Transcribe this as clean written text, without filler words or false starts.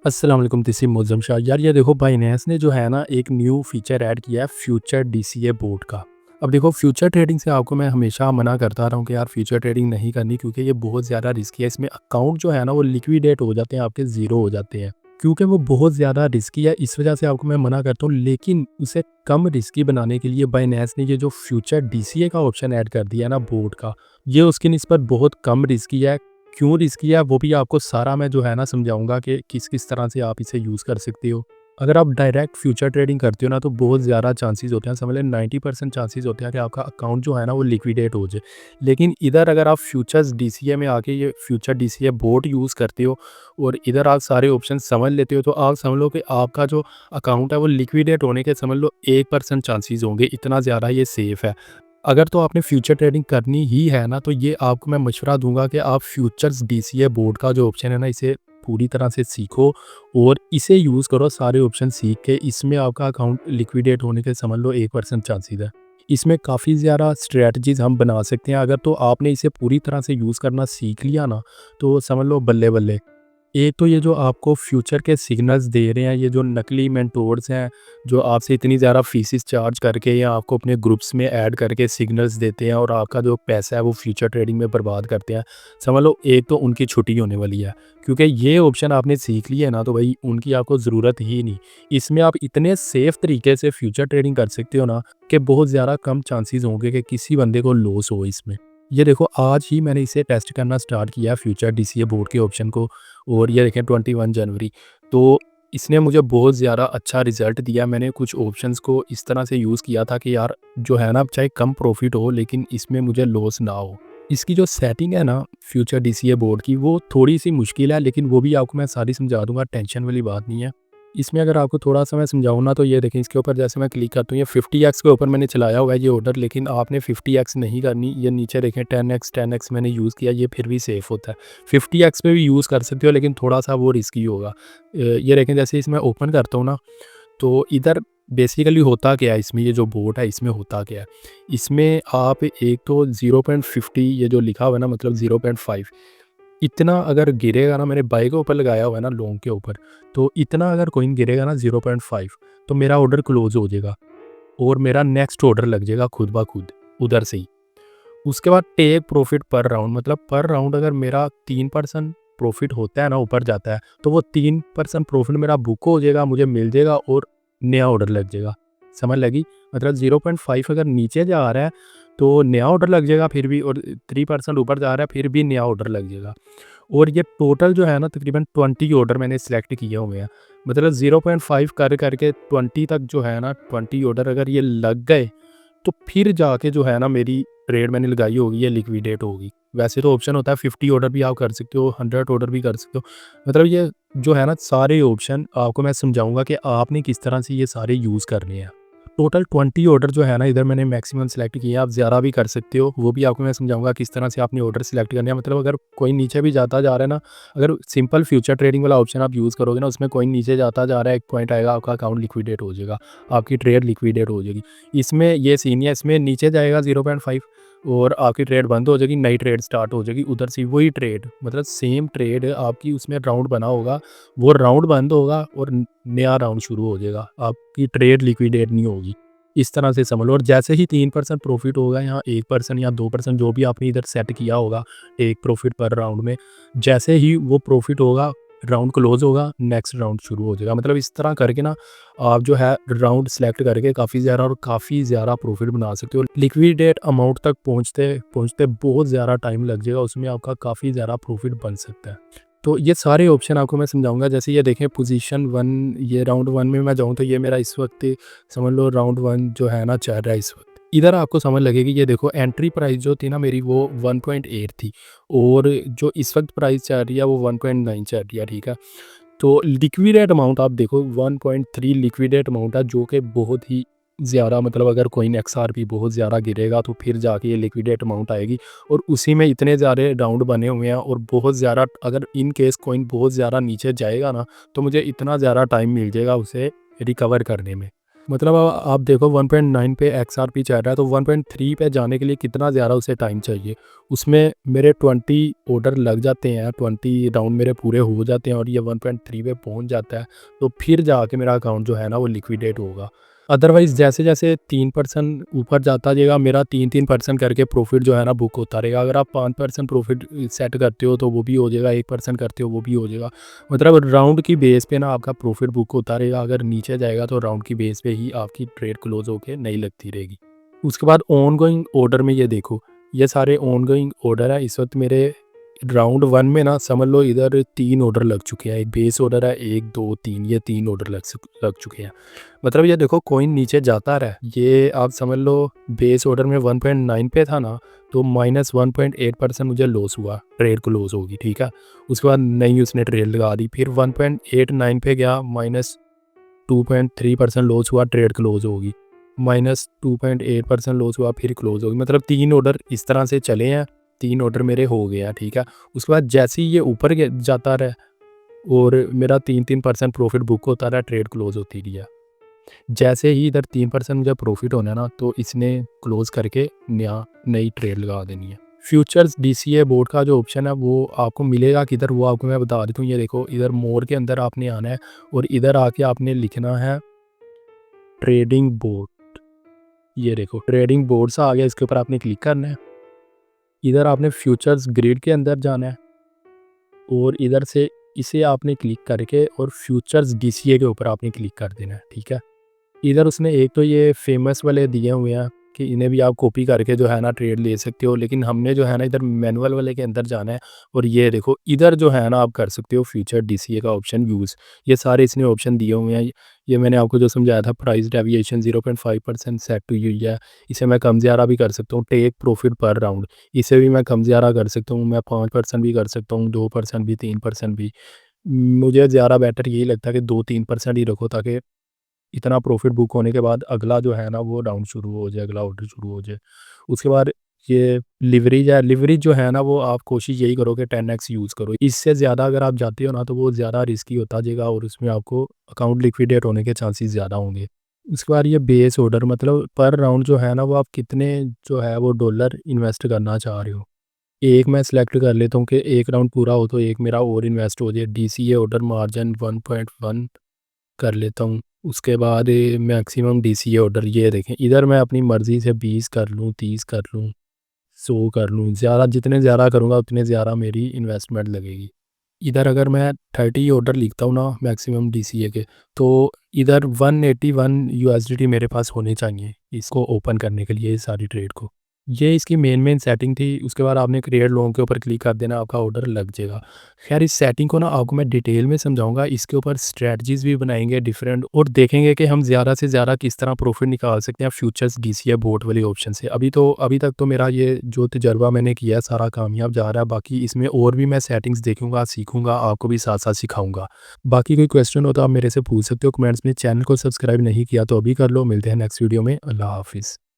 अस्सलाम वालेकुम, this is Muazzam Shah. यार ये देखो बाइनेंस ने जो है ना एक न्यू फीचर ऐड किया है फ्यूचर डीसीए बोर्ड का। अब देखो फ्यूचर ट्रेडिंग से आपको मैं हमेशा मना करता रहा हूँ कि यार फ्यूचर ट्रेडिंग नहीं करनी, क्योंकि ये बहुत ज़्यादा रिस्की है। इसमें अकाउंट जो है ना वो लिक्विडेट हो जाते हैं, आपके ज़ीरो हो जाते हैं, क्योंकि वो बहुत ज़्यादा रिस्की है। इस वजह से आपको मैं मना करता हूँ, लेकिन उसे कम रिस्की बनाने के लिए बाइनेंस ने ये जो फ्यूचर डीसीए का ऑप्शन ऐड कर दिया है ना बोर्ड का, ये उसकी निस्बत बहुत कम रिस्की है। क्यों रिस्की है वो भी आपको सारा मैं जो है ना समझाऊँगा कि किस-किस तरह से आप इसे यूज़ कर सकते हो। अगर आप डायरेक्ट फ्यूचर ट्रेडिंग करते हो ना तो बहुत ज़्यादा चांसेस होते हैं, समझ लें 90% चांसेस होते हैं कि आपका अकाउंट जो है ना वो लिक्विडेट हो जाए। लेकिन इधर अगर आप फ्यूचर्स डीसीए में आके ये फ्यूचर डीसीए बोर्ड यूज़ करते हो और इधर आप सारे ऑप्शन समझ लेते हो, तो आप समझ लो कि आपका जो अकाउंट है वो लिक्विडेट होने के समझ लो 1% चांसेस होंगे, इतना ज़्यादा ये सेफ़ है। अगर तो आपने फ्यूचर ट्रेडिंग करनी ही है ना, तो ये आपको मैं मशवरा दूँगा कि आप फ्यूचर्स डीसीए बोर्ड का जो ऑप्शन है ना, इसे पूरी तरह से सीखो और इसे यूज़ करो। सारे ऑप्शन सीख के इसमें आपका अकाउंट लिक्विडेट होने के समझ लो 1% चांसेस है। इसमें काफ़ी ज़्यादा स्ट्रैटेजीज़ हम बना सकते हैं। अगर तो आपने इसे पूरी तरह से यूज़ करना सीख लिया ना, तो समझ लो बल्ले-बल्ले। एक तो ये जो आपको फ्यूचर के सिग्नल्स दे रहे हैं, ये जो नकली मेंटोर्स हैं, जो आपसे इतनी ज़्यादा फीसेस चार्ज करके या आपको अपने ग्रुप्स में ऐड करके सिग्नल्स देते हैं और आपका जो पैसा है वो फ्यूचर ट्रेडिंग में बर्बाद करते हैं। समझ लो एक तो उनकी छुट्टी होने वाली है, क्योंकि ये ऑप्शन आपने सीख लिया है ना, तो भाई उनकी आपको ज़रूरत ही नहीं। इसमें आप इतने सेफ तरीके से फ्यूचर ट्रेडिंग कर सकते हो ना कि बहुत ज़्यादा कम चांसेस होंगे कि किसी बंदे को लॉस हो इसमें। ये देखो आज ही मैंने इसे टेस्ट करना स्टार्ट किया फ्यूचर डीसीए बोर्ड के ऑप्शन को, और ये देखें 21 जनवरी। तो इसने मुझे बहुत ज़्यादा अच्छा रिज़ल्ट दिया। मैंने कुछ ऑप्शंस को इस तरह से यूज़ किया था कि यार जो है ना चाहे कम प्रॉफ़िट हो लेकिन इसमें मुझे लॉस ना हो। इसकी जो सेटिंग है ना फ्यूचर डीसीए बोर्ड की, वो थोड़ी-सी मुश्किल है, लेकिन वो भी आपको मैं सारी समझा दूँगा, टेंशन वाली बात नहीं है। इसमें अगर आपको थोड़ा-सा मैं समझाऊँ ना, तो ये देखें इसके ऊपर जैसे मैं क्लिक करता हूँ, ये 50x के ऊपर मैंने चलाया हुआ है ये ऑर्डर, लेकिन आपने 50x नहीं करनी। ये नीचे देखें 10x मैंने यूज़ किया, ये फिर भी सेफ़ होता है। 50x पे भी यूज़ कर सकते हो, लेकिन थोड़ा-सा वो रिस्की होगा। ये देखें जैसे इसमें ओपन करता हूँ ना, तो इधर बेसिकली होता क्या है, इसमें ये जो बोर्ड है इसमें होता क्या है? इसमें आप एक तो 0.50 ये जो लिखा हुआ है ना, मतलब 0.5 इतना अगर गिरेगा ना, मैंने बाई के ऊपर लगाया हुआ है ना लॉन्ग के ऊपर, तो इतना अगर कॉइन गिरेगा ना 0.5, तो मेरा ऑर्डर क्लोज़ हो जाएगा और मेरा नेक्स्ट ऑर्डर लग जाएगा खुद ब खुद उधर से ही। उसके बाद टेक प्रॉफिट पर राउंड, मतलब पर राउंड अगर मेरा 3% प्रॉफिट होता है ना, ऊपर जाता है, तो वो 3% प्रॉफिट मेरा बुक हो जाएगा, मुझे मिल जाएगा और नया ऑर्डर लग जाएगा। समझ लगी? मतलब 0.5 अगर नीचे जा रहा है तो नया ऑर्डर लग जाएगा फिर भी, और 3% ऊपर जा रहा है फिर भी नया ऑर्डर लग जाएगा। और ये टोटल जो है ना तकरीबन 20 ऑर्डर मैंने सेलेक्ट किए हुए हैं। मतलब 0.5 कर करके 20 तक जो है ना, 20 ऑर्डर अगर ये लग गए, तो फिर जाके जो है ना मेरी ट्रेड मैंने लगाई होगी ये लिक्विडेट होगी। वैसे तो ऑप्शन होता है 50 ऑर्डर भी आप कर सकते हो, 100 ऑर्डर भी कर सकते हो। मतलब ये जो है ना सारे ऑप्शन आपको मैं समझाऊँगा कि आपने किस तरह से ये सारे यूज़ करने हैं। टोटल 20 ऑर्डर जो है ना इधर मैंने मैक्सिमम सेलेक्ट किए हैं, आप ज़्यादा भी कर सकते हो, वो भी आपको मैं समझाऊँगा किस तरह से आपने ऑर्डर सेलेक्ट करने हैं। मतलब अगर कोई नीचे भी जाता जा रहा है ना, अगर सिंपल फ्यूचर ट्रेडिंग वाला ऑप्शन आप यूज़ करोगे ना, उसमें कोई नीचे जाता जा रहा है, एक पॉइंट आएगा आपका अकाउंट लिक्विडेट हो जाएगा, आपकी ट्रेड लिक्विडेट हो जाएगी। इसमें ये सीन नहीं है, इसमें नीचे जाएगा 0.5 और आपकी ट्रेड बंद हो जाएगी, नई ट्रेड स्टार्ट हो जाएगी उधर से वही ट्रेड, मतलब सेम ट्रेड आपकी, उसमें राउंड बना होगा, वो राउंड बंद होगा और नया राउंड शुरू हो जाएगा, आपकी ट्रेड लिक्विडेट नहीं होगी। इस तरह से समझ लो, और जैसे ही 3% प्रॉफिट होगा, यहाँ 1% या 2% जो भी आपने इधर सेट किया होगा एक प्रॉफिट पर राउंड में, जैसे ही वो प्रॉफिट होगा राउंड क्लोज होगा, नेक्स्ट राउंड शुरू हो जाएगा। मतलब इस तरह करके ना आप जो है राउंड सेलेक्ट करके काफ़ी ज़्यादा प्रॉफिट बना सकते हो। लिक्विडेट अमाउंट तक पहुँचते पहुँचते बहुत ज़्यादा टाइम लग जाएगा, उसमें आपका काफ़ी ज़्यादा प्रॉफिट बन सकता है। तो ये सारे ऑप्शन आपको मैं समझाऊंगा। जैसे ये देखें पोजीशन 1, ये राउंड 1 में मैं जाऊँ तो ये मेरा इस वक्त समझ लो राउंड 1 जो है ना चल रहा है इस वक्त। इधर आपको समझ लगेगी, ये देखो एंट्री प्राइस जो थी ना मेरी वो 1.8 थी, और जो इस वक्त प्राइस चल रही है वो 1.9 चल रही है, ठीक है। तो लिक्विडेट अमाउंट आप देखो 1.3 लिक्विडेट अमाउंट है, जो कि बहुत ही ज़्यादा, मतलब अगर कोइन XRP बहुत ज़्यादा गिरेगा तो फिर जाके ये लिक्विडेट अमाउंट आएगी, और उसी में इतने ज़्यादा राउंड बने हुए हैं, और बहुत ज़्यादा अगर इन केस कोइन बहुत ज़्यादा नीचे जाएगा ना, तो मुझे इतना ज़्यादा टाइम मिल जाएगा उसे रिकवर करने में। मतलब आप देखो 1.9 पे XRP चल रहा है, तो 1.3 पे जाने के लिए कितना ज़्यादा उसे टाइम चाहिए। उसमें मेरे 20 ऑर्डर लग जाते हैं, 20 राउंड मेरे पूरे हो जाते हैं और ये 1.3 पे पहुंच जाता है, तो फिर जाके मेरा अकाउंट जो है ना वो लिक्विडेट होगा। अदरवाइज़ जैसे जैसे 3% ऊपर जाता जाएगा, मेरा 3% करके प्रॉफिट जो है ना बुक होता रहेगा। अगर आप 5% प्रॉफिट सेट करते हो तो वो भी हो जाएगा, 1% करते हो वो भी हो जाएगा। मतलब राउंड की बेस पे ना आपका प्रॉफिट बुक होता रहेगा। अगर नीचे जाएगा तो राउंड की बेस पे ही आपकी ट्रेड क्लोज होके नहीं लगती रहेगी। उसके बाद ऑन गोइंग ऑर्डर में ये देखो, ये सारे ऑन गोइंग ऑर्डर है। इस वक्त मेरे राउंड 1 में ना समझ लो इधर 3 ऑर्डर लग चुके हैं। एक बेस ऑर्डर है, 1 2 3, ये 3 ऑर्डर लग चुके हैं। मतलब ये देखो कॉइन नीचे जाता रहा है। ये आप समझ लो बेस ऑर्डर में 1.9 पे था ना, तो -1.8% मुझे लॉस हुआ, ट्रेड क्लोज होगी, ठीक है। उसके बाद नई उसने ट्रेड लगा दी, फिर 1.89 पे गया, -2.3% लॉस हुआ, ट्रेड क्लोज होगी। -2.8% लॉस हुआ, फिर क्लोज होगी। मतलब 3 ऑर्डर इस तरह से चले हैं, 3 ऑर्डर मेरे हो गए हैं, ठीक है। उसके बाद जैसे ही ये ऊपर जाता रहा और मेरा 3% प्रॉफिट बुक होता रहा, ट्रेड क्लोज होती रही है। जैसे ही इधर 3% मुझे प्रॉफिट होना है ना, तो इसने क्लोज करके नई ट्रेड लगा देनी है। फ्यूचर्स DCA बोर्ड का जो ऑप्शन है वो आपको मिलेगा किधर, वो आपको मैं बता देता हूँ। ये देखो इधर मोर के अंदर आपने आना है और इधर आके आपने लिखना है ट्रेडिंग बोर्ड। ये देखो ट्रेडिंग बोर्ड सा आ गया, इसके ऊपर आपने क्लिक करना है। इधर आपने फ्यूचर्स ग्रिड के अंदर जाना है और इधर से इसे आपने क्लिक करके और फ्यूचर्स DCA के ऊपर आपने क्लिक कर देना है, ठीक है। इधर उसने एक तो ये फेमस वाले दिए हुए हैं कि इन्हें भी आप कॉपी करके जो है ना ट्रेड ले सकते हो, लेकिन हमने जो है ना इधर मैनुअल वाले के अंदर जाना है। और ये देखो इधर जो है ना आप कर सकते हो फ्यूचर DCA का ऑप्शन यूज़। ये सारे इसने ऑप्शन दिए हुए हैं। ये मैंने आपको जो समझाया था, प्राइस डेविएशन 0.5% सेट टू हुई है। इसे मैं कम ज़्यादा भी कर सकता हूँ। टेक प्रॉफिट पर राउंड, इसे भी मैं कम ज़्यादा कर सकता हूँ। मैं 5% भी कर सकता हूँ, 2% भी, 3% भी। मुझे ज़्यादा बेटर यही लगता है कि 2-3% ही रखो, ताकि इतना प्रॉफिट बुक होने के बाद अगला जो है ना वो राउंड शुरू हो जाए, अगला ऑर्डर शुरू हो जाए। उसके बाद ये लिवरेज है, लिवरेज जो है ना वो आप कोशिश यही करो कि 10x यूज़ करो। इससे ज़्यादा अगर आप जाते हो ना तो वो ज़्यादा रिस्की होता जाएगा और उसमें आपको अकाउंट लिक्विडेट होने के चांसेस ज़्यादा होंगे। उसके बाद ये बेस ऑर्डर, मतलब पर राउंड जो है ना वो आप कितने जो है वो डॉलर इन्वेस्ट करना चाह रहे हो। एक मैं सिलेक्ट कर लेता हूँ कि एक राउंड पूरा हो तो एक मेरा और इन्वेस्ट हो जाए। DCA ऑर्डर मार्जिन 1.1 कर लेता हूँ। उसके बाद मैक्सिमम DCA ऑर्डर, ये देखें इधर मैं अपनी मर्ज़ी से 20 कर लूँ, 30 कर लूँ, 100 कर लूँ। ज़्यादा जितने ज़्यादा करूँगा उतने ज़्यादा मेरी इन्वेस्टमेंट लगेगी। इधर अगर मैं 30 ऑर्डर लिखता हूँ ना मैक्सिमम DCA के, तो इधर 181 USDT मेरे पास होने चाहिए इसको ओपन करने के लिए, इस सारी ट्रेड को। ये इसकी मेन सेटिंग थी। उसके बाद आपने क्रिएट लोगों के ऊपर क्लिक कर देना, आपका ऑर्डर लग जाएगा। खैर इस सेटिंग को ना आपको मैं डिटेल में समझाऊंगा। इसके ऊपर स्ट्रेटजीज भी बनाएंगे डिफरेंट, और देखेंगे कि हम ज़्यादा से ज़्यादा किस तरह प्रॉफिट निकाल सकते हैं फ्यूचर्स DCA बोर्ड वाले ऑप्शन से। अभी तक तो मेरा ये जो तजर्बा मैंने किया है सारा कामयाब जा रहा है। बाकी इसमें और भी मैं सेटिंग्स देखूंगा, सीखूंगा, आपको भी साथ साथ सिखाऊंगा। बाकी कोई क्वेश्चन हो तो आप मेरे से पूछ सकते हो कमेंट्स में। चैनल को सब्सक्राइब नहीं किया तो अभी कर लो। मिलते हैं नेक्स्ट वीडियो में। अल्लाह हाफिज़।